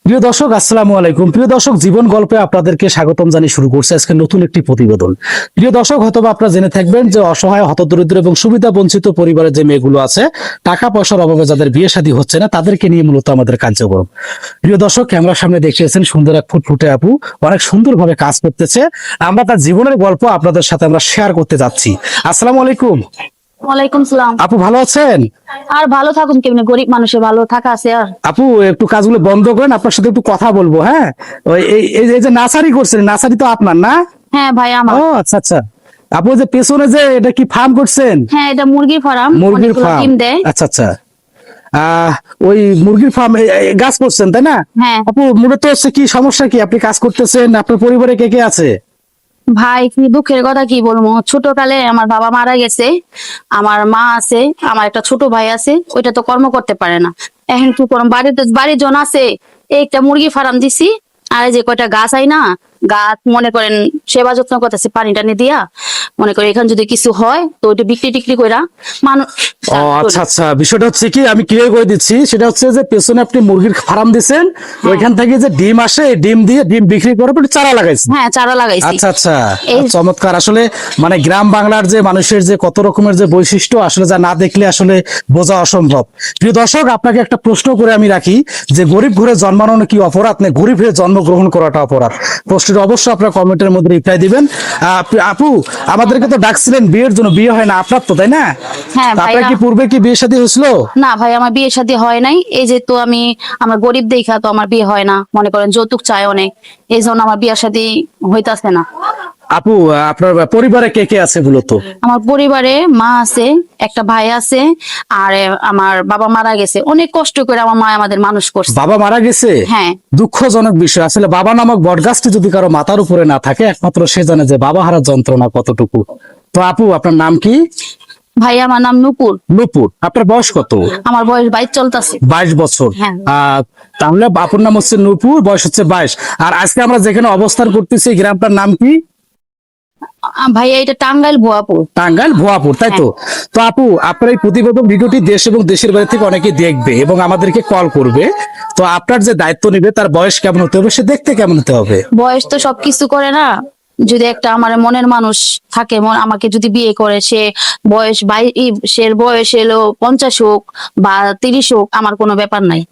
প্রিয় দর্শক, আসসালামু আলাইকুম। প্রিয় দর্শক, জীবন গল্পে আপনাদেরকে স্বাগতম জানিয়ে শুরু করছে আজকে নতুন একটি প্রতিবেদন। প্রিয় দর্শক, হয়তোবা আপনারা জেনে থাকবেন যে অসহায়, হতদরিদ্র এবং সুবিধা বঞ্চিত পরিবারের যে মেয়েগুলো আছে, টাকা পয়সার অভাবে যাদের বিয়ে শাদী হচ্ছে না, তাদেরকে নিয়ে মূলত আমাদের কার্যক্রম। প্রিয় দর্শক, ক্যামেরার সামনে দেখেছেন সুন্দর এক ফুটফুটে আপু, অনেক সুন্দরভাবে কাজ করতেছে। আমরা তার জীবনের গল্প আপনাদের সাথে আমরা শেয়ার করতে যাচ্ছি। আসসালামু আলাইকুম। ওয়ালাইকুম সালাম। আপু, ভালো আছেন? আর ভালো থাকুন কেমনে, গরিব মানুষের ভালো থাকা আছে আর। আপু, একটু কাজগুলো বন্ধ করেন, আপনার সাথে একটু কথা বলবো। হ্যাঁ, ওই এই যে নার্সারি করছেন, নার্সারি তো আপনার না? হ্যাঁ ভাই আমার। ও আচ্ছা আচ্ছা। আপু, যে পেছনে যে এটা কি ফার্ম করছেন? হ্যাঁ এটা মুরগির ফার্ম, মুরগির অনেকগুলো ফার্ম। ডিম দেয়। আচ্ছা আচ্ছা। ওই মুরগির ফার্ম গাছ করছেন তাই না? হ্যাঁ আপু, মূলত হচ্ছে কি সমস্যা, কি আপনি কাজ করতেছেন? আপনার পরিবারে কে কে আছে? ভাই, কি দুঃখের কথা কি বলবো, ছোটকালে আমার বাবা মারা গেছে, আমার মা আছে, আমার একটা ছোট ভাই আছে, ওইটা তো কর্ম করতে পারে না। এখন কি করম, বাড়ির জন আছে, এই একটা মুরগি ফার্ম দিছি, আর এই যে কয়টা গাছ আই না, গাছ মনে করেন সেবা যত্ন করতেছে, পানি টানি দিয়া, মনে করেন এখানে যদি কিছু হয় তো ওইটা বিক্রি টিক্রি কইরা মানুষ। ও আচ্ছা আচ্ছা, বিষয়টা হচ্ছে কি, আমি ক্লিয়ার করে দিচ্ছি। সেটা হচ্ছে যে পেছনে আপনি মুরগির ফার্ম দিছেন, ওইখান থেকে যে ডিম আসে, এই ডিম দিয়ে ডিম বিক্রি করে আপনি চারা লাগাইছেন। হ্যাঁ চারা লাগাইছি। আচ্ছা আচ্ছা, এই চমৎকার। আসলে মানে গ্রাম বাংলার যে মানুষের যে কত রকমের যে বৈশিষ্ট্য, আসলে যা না দেখলে আসলে বোঝা অসম্ভব। প্রিয় দর্শক, আপনাকে একটা প্রশ্ন করে আমি রাখি, যে গরিব ঘরে জন্মানো কি অপরাধ, না গরিব হয়ে জন্মগ্রহণ করাটা অপরাধ? প্রশ্নটা অবশ্যই আপনার কমেন্টের মধ্যে রিপ্লাই দিবেন। আপু, আমাদেরকে তো ডাকছিলেন বিয়ের জন্য, বিয়ে হয় না আপনার তো, তাই না? হ্যাঁ তা আপনার ভাইয়া। কি পূর্বে কি বিয়ে শাদী হয়েছিল? না ভাই, আমার বিয়ে শাদী হয় নাই। এই যে তো আমার গরিব দেখা তো আমার বিয়ে হয় না, মনে করেন যৌতুক চায় অনেক, এই জন্য আমার বিয়ে শাদী হইতাছে না। আপু, আপনার পরিবারে কে কে আছে মূলত? আমার পরিবারে মা আছে, একটা ভাই আছে, আর আমার বাবা মারা গেছে, অনেক কষ্ট করে আমার মা আমাদের মানুষ করছে। বাবা মারা গেছে? হ্যাঁ। দুঃখজনক বিষয়। আসলে বাবা নামক বটগাছটি যদি কারো মাথার উপরে না থাকে, একমাত্র সে জানে যে বাবা হারার যন্ত্রণা কতটুকু। তো আপু, আপনার নাম কি? ভাই আমার নাম নুপুর। নূপুর। আপনার বয়স কত? আমার বয়স 22 চলতেছে। 22 বছর। হ্যাঁ। তাহলে আপুর নাম হচ্ছে নূপুর, বয়স হচ্ছে 22। আর আজকে আমরা যেখানে অবস্থান করতেছি, এই গ্রামটার নাম কি? ভাইয়া এটা টাঙ্গাইল ভুয়াপুর। টাঙ্গাইল ভুয়াপুর, তাই তো? তো আপু, আপনার এই প্রতিবেদন ভিডিওটি দেশ এবং দেশের বাইরে থেকে অনেকে দেখবে এবং আমাদেরকে কল করবে। তো আপনার যে দায়িত্ব নিবে, তার বয়স কেমন হতে হবে, সে দেখতে কেমন হতে হবে? বয়স তো সবকিছু করে না, যদি একটা আমার মনের মানুষ থাকে, আমাকে যদি বিয়ে করে, সে সে বয়স এলো 50 হোক বা 30 হোক, আমার কোনো ব্যাপার নাই।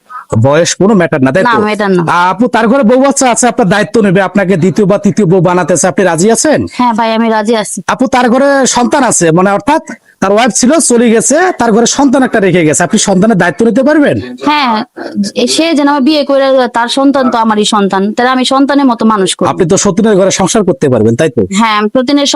বয়স কোনো ম্যাটার না, তাই না তো? ম্যাটার না। আপু, তার ঘরে বউ বাচ্চা আছে, আপনার দায়িত্ব নেবে, আপনাকে দ্বিতীয় বা তৃতীয় বউ বানাতেছে, আপনি রাজি আছেন? হ্যাঁ ভাই আমি রাজি আছি। আপু, তার ঘরে সন্তান আছে, মানে অর্থাৎ তার ওয়াইফ ছিল, চলে গেছে, তার ঘরে সন্তান একটা রেখে গেছে, আপনি সন্তানের দায়িত্ব নিতে পারবেন? হ্যাঁ, সে যেন আমার বিয়ে করে, তার সন্তান তো আমারই সন্তান, তাহলে আমি সন্তানের মতো মানুষ করব। আপনি তো সতীনের ঘরে সংসার করতে পারবেন, তাই তো? হ্যাঁ, আমি প্রতিদিনের